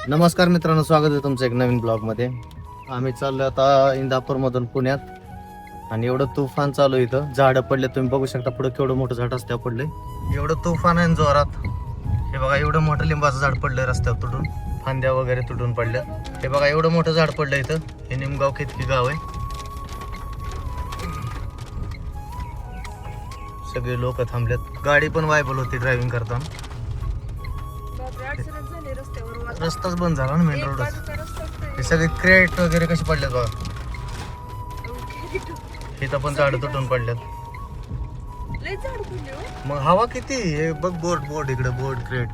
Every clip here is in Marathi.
नमस्कार मित्रांनो, स्वागत आहे तुमचं एक नवीन ब्लॉग मध्ये. आम्ही चाललो आता इंदापूर मधून पुण्यात आणि एवढं तुफान चालू इथं. झाडं पडले, तुम्ही बघू शकता पुढे केवढं मोठं झाड रस्त्यावर पडले. एवढं तुफान आहे जोरात. हे बघा एवढं मोठं लिंबाचं झाड पडलंय रस्त्यावर तुटून, फांद्या वगैरे तुटून पडल्या. हे बघा एवढं मोठं झाड पडलं इथं. हे निमगाव केतकी गाव आहे. सगळे लोक थांबलेत. गाडी पण वायबल होती ड्रायव्हिंग करताना. रस्ताच बंद झाला ना मेन रोडच. हे सगळे क्रेट वगैरे कसे पडलेत बघा. इथं पण झाड तुटून पडल्यात. मग हवा किती. हे बघ बोर्ड इकडे बोर्ड क्रेट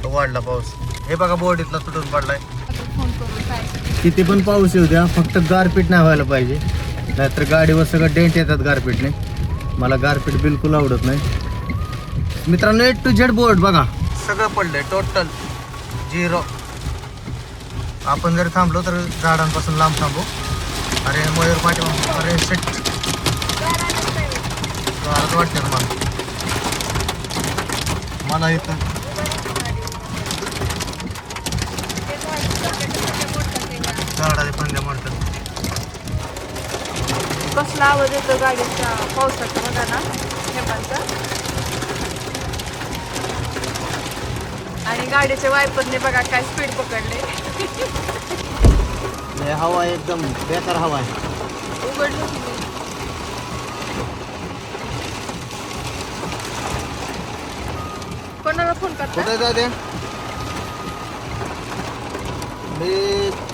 वाढला पाऊस. हे बघा बोर्ड इथला तुटून पडलाय. किती पण पाऊस येऊ द्या, फक्त गारपीट नाही व्हायला पाहिजे. नाहीतर गाडीवर सगळं डेंट येतात गारपीटने. मला गारपीट बिलकुल आवडत नाही मित्रांनो. A to Z बोर्ड बघा सगळं पडलंय, टोटल 0. आपण जर थांबलो तर झाडांपासून लांब थांबू. अरे मयूर पाठी, अरे सेट वाटते मला इथं. झाडाचे फांद्या मारतात. कसला आवाज येतो गाडीच्या पावसाचा बघा ना, थेंबांचा. आणि गाडीच्या वायपरने बघा काय स्पीड पकडले. हवा एकदम बेकार हवा आहे. उघडलं की नाही? कोणाला फोन करता? कुठे जाते. मी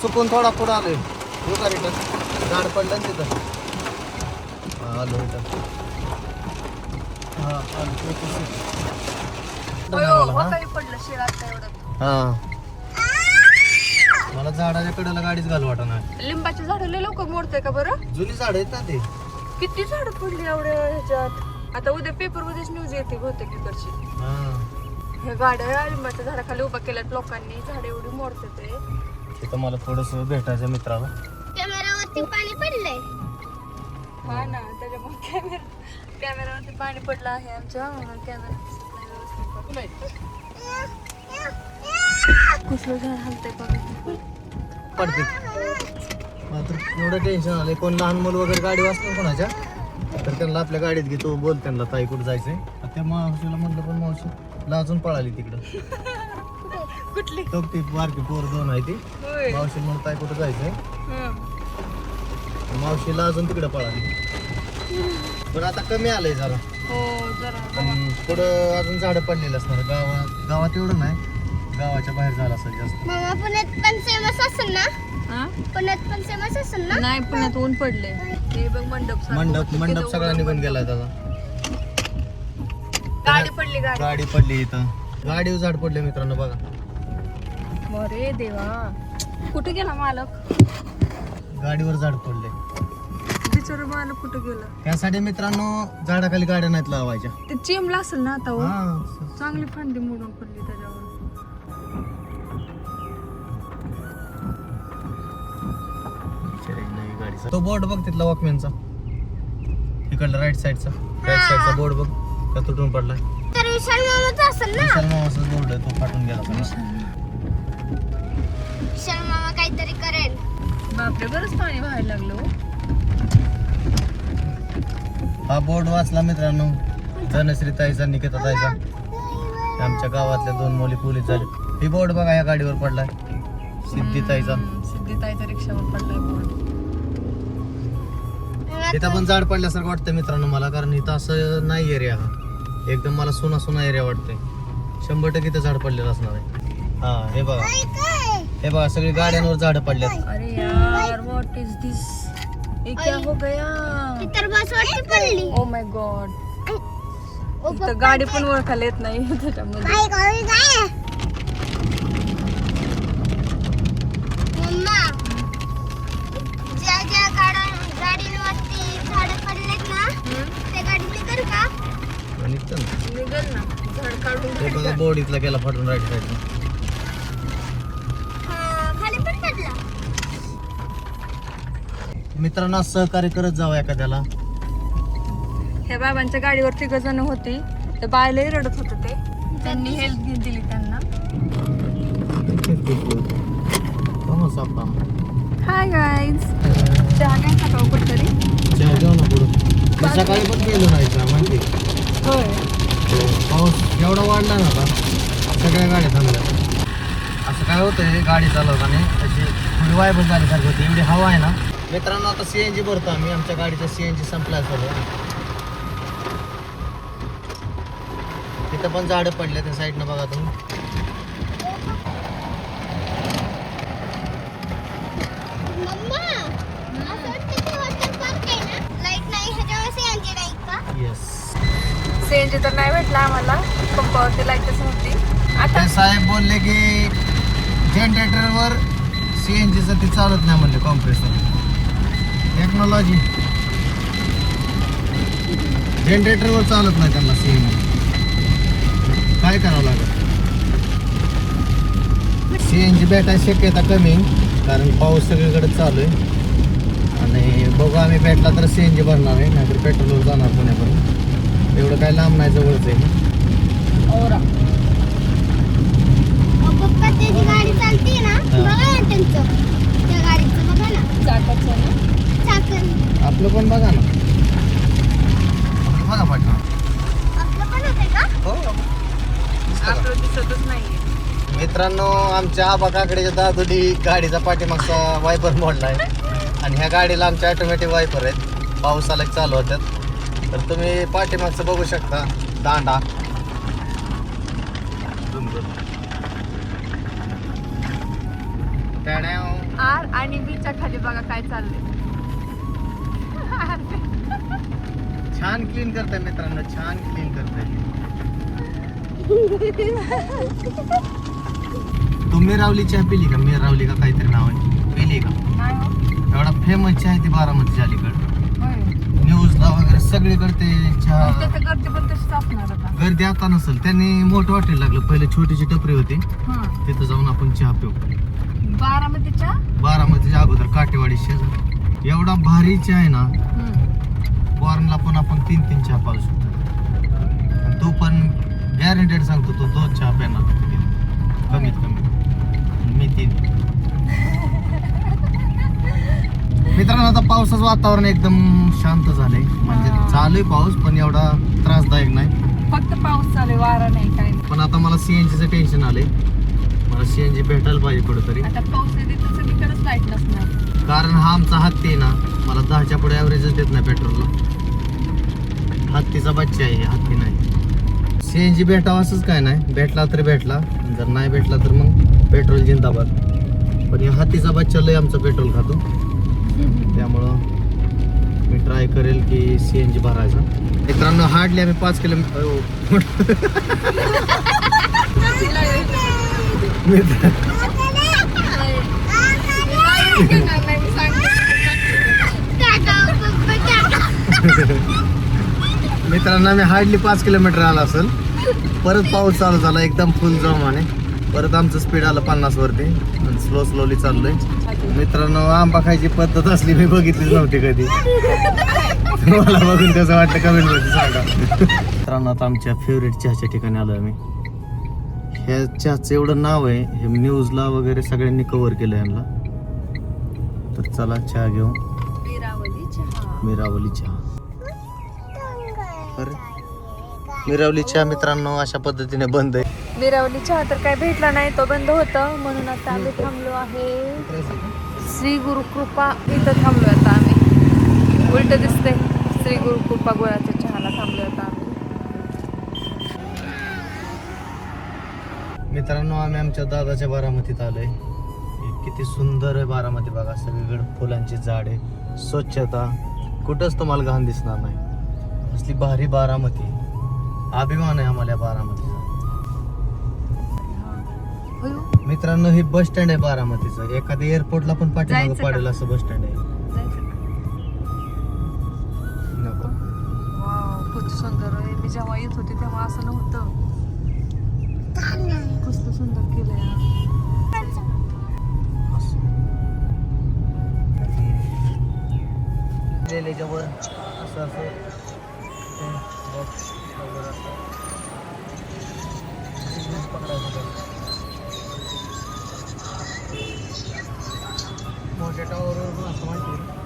चुकून थोडा पुढे आलोय. हो का रिटर्न झाड पडलं ना तिथं. आलो इथं. पडलं शिळात एवढं. हा मला झाडाच्या कडेला गाडीच घालू वाटणार. लिंबाची झाडं लय लवकर मोडते का बरं. जुनी झाड आहेत ना ते. किती झाडं पडली एवढ्या ह्याच्यात. आता उद्या पेपर मध्येच न्यूज येते बहुतेक इकडची. हे गाड्या लिंबाच्या झाडाखाली उभा केल्यात लोकांनी. झाड एवढी मोडते ते. तिथं मला थोडस भेटायचं मित्राला. कॅमेरावरती पाणी पडलंय. हा ना, त्याच्यामुळे कॅमेरावरती पाणी पडलं आहे आमच्या. कॅमेरा कुठलं झाड हलतंय बघा. पडते मात्र एवढं टेन्शन आलंय. कोण लहान मुलं वगैरे गाडी वाचणार कोणाच्या तर त्यांना आपल्या गाडीत घेतो. बोल त्यांना ताई कुठं जायचंय. त्या मावशीला म्हटलं पण मावशी लाजून पळाली तिकडं. कुठली तो ती बारकी पोर 2 आहे ती. होय. मावशी म्हणून ताई कुठं जायचंय. हं. मावशीला अजून तिकडे पळाली. पण आता कमी आलंय जरा. हो जरा. पुढं अजून झाडं पडलेली असणार. गावात एवढं नाही, गावाच्या बाहेर झालं असेल जास्त. मामा पुण्यात पण फेमस असेल ना. हा? पुण्यात पण फेमस असेल ना. नाही, पुण्यात ऊन पडले. हे बघ मंडप मंडप सगळा निघून गेलाय त्याचा. गाडी पडली. गाडी पडली इथं. गाडीवर झाड पडले मित्रांनो बघा. अरे देवा, कुठे गेला मालक. गाडीवर झाड पडले. बिचारा मालक कुठे गेला. त्यासाठी मित्रांनो झाडाखाली गाड्या नाहीत लावायच्या. ते चिमला असेल ना आता. हो. हा चांगली फांदी मोडून पडली त्याच्यावर. तो बोर्ड बघ तिथला वॉकमॅनचा, इकडला राईट साईडचा बोर्ड बघ का तुटून पडलाय. तर विशाल मामाचा असेल ना. विशाल मामाचा बोर्ड आहे, तो फाटून गेला सगळा. विशाल मामा काहीतरी करेल. बापरे, बरंच पाणी व्हायला लागलं. हो. हा बोर्ड वाचला मित्रांनो. धनश्री ताईचा, निकिता ताईचा. आमच्या गावातल्या 2 मुली पोलीस झाले. ही बोर्ड बघा या गाडीवर पडलाय. सिद्धिताईचा रिक्षावर पडलाय बोर्ड. इथं पण झाड पडल्यासारखं वाटतं मित्रांनो मला. कारण इथं असं नाही एरिया. हा एकदम मला सुना एरिया वाटतंय. 100% इथं झाड पडलेलं असणार आहे. हा हे बघा, हे बघा सगळी गाड्यांवर झाड पडल्यात. अरे यार, व्हॉट इज दिस. ये क्या हो गया. तर बस वाटते पडली. Oh my God. इथं गाडी पण ओळखायला येत नाही त्याच्यामध्ये. मम्मा, ज्या गाडीवरती झाडं पडलेत ना, त्या गाडीत कर का. निघल ना झाड काढून. हे बघा बोर्ड इथला गेला फाटून राईट साईडला. खाली पण पडला. मित्रांना सहकार्य करत जावं एखाद्याला. ह्या बाबांच्या गाडीवर 3 जण होती. तर बायलाही रडत होते ते. त्यांनी हेल्प दिली त्यांना. घेतलं होतं. Vamos a Pam. Hi guys, चहा काय सकाळ कुठतरी चहा घेऊ ना पुढं. मी सकाळी पण गेलो नाही का माहिती आहे? होय. पाऊस एवढा वाढला ना आता सगळ्या गाड्या थांबल्या. असं काय होतंय गाडी चालवताना अशी थोडी वायबल झाल्यासारखी होती. एवढी हवा आहे ना. मित्रांनो आता CNG भरतो आम्ही. आमच्या गाडीचा CNG संपलाय सगळं. तिथं पण झाडं पडले त्या साईडनं बघा तुम्ही. मम्मा असं वाटतं की हॉटेल पार्क आहे ना, लाईट नाही ह्याच्यावर CNG नाही का? येस. CNG तर नाही भेटला आम्हाला, पंपावरती लाईटच नव्हती. आता ते साहेब बोलले की जनरेटरवर CNGचं ते चालत नाही म्हणले. कॉम्प्रेसर टेक्नॉलॉजी जनरेटरवर चालत नाही त्यांना CNG. काय करावं लागेल? CNG भेटायची शक्यता कमी कारण पाऊस सगळीकडे चालू आहे. आणि बघू आम्ही भेटला तर CNG भरणार आहे, नाहीतर पेट्रोलवर जाणार पुण्यापर्यंत. एवढं काय लांब नाही, जवळच आहे. पप्पा त्याची गाडी चालते ना, बघा ना त्यांचं, त्या गाडीचं बघा ना, चाकाचं ना, चाकण. आपलं पण बघा ना. आपलं बघा पाठवा. आपलं पण होते का? हो. आपलं दिसतच नाहीये. मित्रांनो आमच्या आबा काकडेच्या दादुडी गाडीचा पाठीमागचा वायपर मोडलाय आणि ह्या गाडीला आमच्या ऑटोमॅटिक वायपर आहेत. पाऊस आला की चालू होतात. तर तुम्ही पाठीमागचं बघू शकता दांडा. आर आणि बीच्या खाली बघा काय चाललंय. छान क्लीन करताय मित्रांनो, छान क्लीन करताय. तू मिरावली चहा पिली का? मिरावली का काहीतरी नाव आहे, पिली का? नाही हो. एवढा फेमस चहा आहे ती बारामतीच्या अलीकडे. होय. न्यूजला वगैरे सगळीकडे ते चहा. तिथं गर्दी पण तशीच असणार आता. गर्दी आता नसेल, त्यांनी मोठं हॉटेल लागलं. पहिले छोटीची टपरी होती, हं. तिथं जाऊन आपण चहा पिऊ. बारामतीच्या बारामतीच्या अगोदर काटेवाडी शेजार. एवढा भारी चहा आहे ना, फॉरेनला पण आपण 3-3 चहा पाहू शकतो. आणि तो पण गॅरंटेड सांगतो, तो 2 चहा पेणार कमीत कमी. मी 3. मित्रांनो आता पावसाचं वातावरण एकदम शांत झालंय. म्हणजे चालू आहे पाऊस पण एवढा त्रासदायक नाही. फक्त पाऊस चालू, वारा नाही काय नाही. पण आता मला CNGचं टेन्शन आलंय. मला CNG भेटायला पाहिजे कुठेतरी. आता पाऊस येते तर सगळीकडेच लाईट नसणार. कारण हा आमचा हत्ती आहे ना, मला 10च्या पुढे ॲव्हरेजच देत नाही पेट्रोलला. हत्तीचा बच्चा आहे, हत्ती नाही. CNG भेटावं असंच काय नाही, भेटला तर भेटला, जर नाही भेटला तर मग पेट्रोल जिंदाबाद. पण या हत्तीचा बच्चा लय आमचं पेट्रोल खातो. त्यामुळं मी ट्राय करेल की CNG भरायचा. मित्रांनो हार्डली आम्ही 5 किलोमीटर मित्रांनो आम्ही हार्डली 5 किलोमीटर आला असेल. परत पाऊस चालू झाला एकदम फुल जोमाने. परत आमचं स्पीड आलं 50 वरती आणि स्लोली चाललोय. मित्रांनो आंबा खायची पद्धत असली मी बघितलीच नव्हती कधी. मला बघून कसं वाटलं कमेंट मध्ये सांगा. मित्रांनो आता आमच्या फेवरेट चहाच्या ठिकाणी आलोय आम्ही. ह्या चहाचं एवढं नाव आहे, हे न्यूजला वगैरे सगळ्यांनी कव्हर केलं यांना. तर चला चहा घेऊ. मिरावली चहा. मिरावली चहा. अरे मिरावली चहा मित्रांनो अशा पद्धतीने बंद आहे. मिरावली चहा तर काय भेटला नाही, तो बंद होता. म्हणून आता आम्ही थांबलो आहे श्री गुरुकृपा इथं थांबलो. आता आम्ही उलट दिसतंय, श्री गुरुकृपा गुळाच्या चहाला थांबलो आता आम्ही. मित्रांनो आम्ही आमच्या दादाच्या बारामतीत आलोय. किती सुंदर आहे बारामती बघा. सगळीकडे फुलांची झाडे, स्वच्छता, कुठंच तुम्हाला घाण दिसणार नाही. असली भारी बारामती. अभिमान आहे आम्हाला बारामतीचा. मित्रांनो हे बस स्टँड आहे बारामतीचं. एखाद्या एअरपोर्टला पण पाठीमागं पाडेल असं बस स्टँड आहे. नको. वाव खूप सुंदर आहे. मी जेव्हा येत होते तेव्हा असं नव्हतं. खूप सुंदर केलंय. वर असं मोठ्या टावरवर पण असं माहिती आहे.